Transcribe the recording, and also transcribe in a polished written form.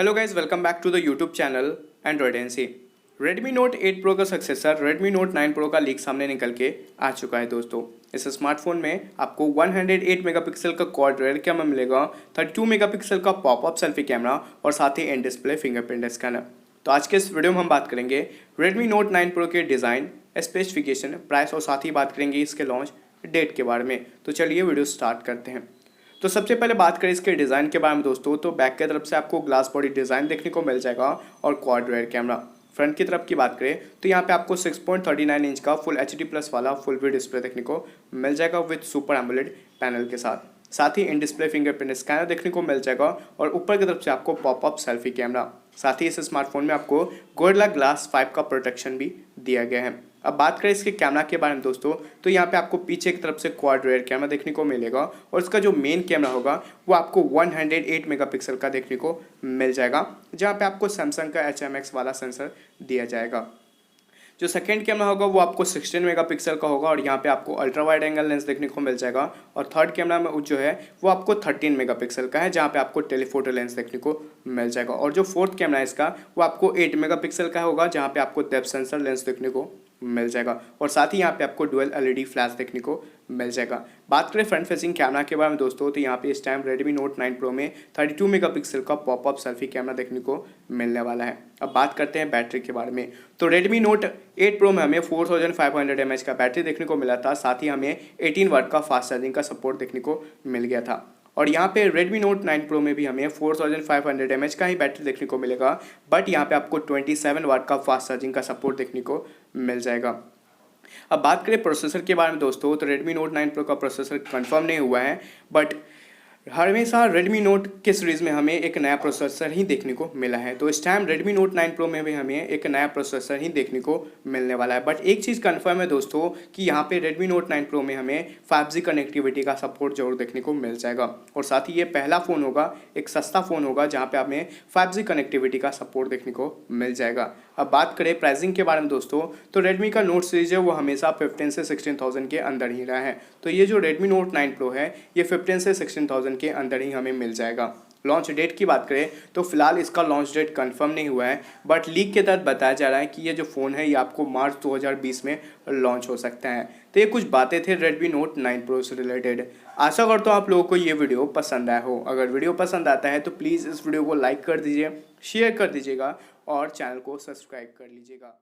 Hello guys, welcome back to the YouTube channel Android NC. Redmi Note 8 Pro का successor Redmi Note 9 Pro का leak सामने निकल के आ चुका है दोस्तों। इस स्मार्टफोन में आपको 108 मेगापिक्सल का क्वाड रेयर कैमरा मिलेगा, 32 मेगापिक्सल का पॉपअप सेल्फी कैमरा और साथ ही इन डिस्प्ले फिंगरप्रिंट स्कैनर। तो आज के इस वीडियो में हम बात करेंगे Redmi Note 9 Pro के डिज़ाइन, स्पेसिफिकेशन, प्राइस और साथ ही बात करेंगे इसके लॉन्च डेट के बारे में। तो चलिए वीडियो स्टार्ट करते हैं। तो सबसे पहले बात करें इसके डिज़ाइन के बारे में दोस्तों, तो बैक की तरफ से आपको ग्लास बॉडी डिज़ाइन देखने को मिल जाएगा और क्वाड रेयर कैमरा। फ्रंट की तरफ की बात करें तो यहाँ पे आपको 6.39 इंच का फुल HD प्लस वाला फुल व्यू डिस्प्ले देखने को मिल जाएगा विद सुपर एमोलेड पैनल के साथ ही इन डिस्प्ले फिंगरप्रिंट स्कैनर देखने को मिल जाएगा और ऊपर की तरफ से आपको पॉपअप सेल्फी कैमरा। साथ ही इस स्मार्टफोन में आपको गोरिल्ला ग्लास 5 का प्रोटेक्शन भी दिया गया है। अब बात करें इसके कैमरा के बारे में दोस्तों, तो यहाँ पे आपको पीछे की तरफ से क्वाड रेयर कैमरा देखने को मिलेगा और इसका जो मेन कैमरा होगा वो आपको 108 मेगापिक्सल का देखने को मिल जाएगा, जहाँ पे आपको सैमसंग का HMX वाला सेंसर दिया जाएगा। जो सेकंड कैमरा होगा वो आपको 16 मेगापिक्सल का होगा और यहाँ पे आपको अल्ट्रा वाइड एंगल लेंस देखने को मिल जाएगा और थर्ड कैमरा में जो है वो आपको 13 मेगापिक्सल का है, जहाँ पे आपको टेलीफोटो लेंस देखने को मिल जाएगा। और जो फोर्थ कैमरा है इसका वो आपको 8 मेगापिक्सल का होगा, जहाँ पे आपको डेप्थ सेंसर लेंस देखने को मिल जाएगा और साथ ही यहाँ पे आपको डुअल LED फ्लैश देखने को मिल जाएगा। बात करें फ्रंट फेसिंग कैमरा के बारे में दोस्तों, तो यहाँ पे इस टाइम Redmi Note 9 Pro में 32 मेगापिक्सल का पॉपअप सेल्फी कैमरा देखने को मिलने वाला है। अब बात करते हैं बैटरी के बारे में, तो Redmi Note 8 Pro में हमें 4500 mAh का बैटरी देखने को मिला था, साथ ही हमें 18 वाट का फास्ट चार्जिंग का सपोर्ट देखने को मिल गया था। और यहाँ पे Redmi Note 9 Pro में भी हमें 4500 mAh का ही बैटरी देखने को मिलेगा, बट यहाँ पे आपको 27 वाट का फास्ट चार्जिंग का सपोर्ट देखने को मिल जाएगा। अब बात करें प्रोसेसर के बारे में दोस्तों, तो Redmi Note 9 Pro का प्रोसेसर कंफर्म नहीं हुआ है, बट हमेशा Redmi Note के सीरीज़ में हमें एक नया प्रोसेसर ही देखने को मिला है। तो इस टाइम Redmi Note 9 Pro में भी हमें एक नया प्रोसेसर ही देखने को मिलने वाला है। बट एक चीज़ कंफर्म है दोस्तों कि यहाँ पे Redmi Note 9 Pro में हमें 5G कनेक्टिविटी का सपोर्ट जरूर देखने को मिल जाएगा और साथ ही ये पहला फ़ोन होगा, एक सस्ता फ़ोन होगा जहाँ पे हमें 5G कनेक्टिविटी का सपोर्ट देखने को मिल जाएगा। अब बात करें प्राइसिंग के बारे में दोस्तों, तो Redmi का नोट सीरीज है वो हमेशा 15 से 16,000 के अंदर ही रहा है। तो ये जो Redmi Note 9 Pro है ये 15 से 16,000 के अंदर ही हमें मिल जाएगा। लॉन्च डेट की बात करें तो फिलहाल इसका लॉन्च डेट कंफर्म नहीं हुआ है, बट लीक के तहत बताया जा रहा है कि ये जो फ़ोन है ये आपको मार्च 2020 में लॉन्च हो सकता है। तो ये कुछ बातें थे Redmi Note 9 Pro से रिलेटेड। आशा करता हूँ आप लोगों को ये वीडियो पसंद आया हो। अगर वीडियो पसंद आता है तो प्लीज़ इस वीडियो को लाइक कर दीजिए, शेयर कर दीजिएगा और चैनल को सब्सक्राइब कर लीजिएगा।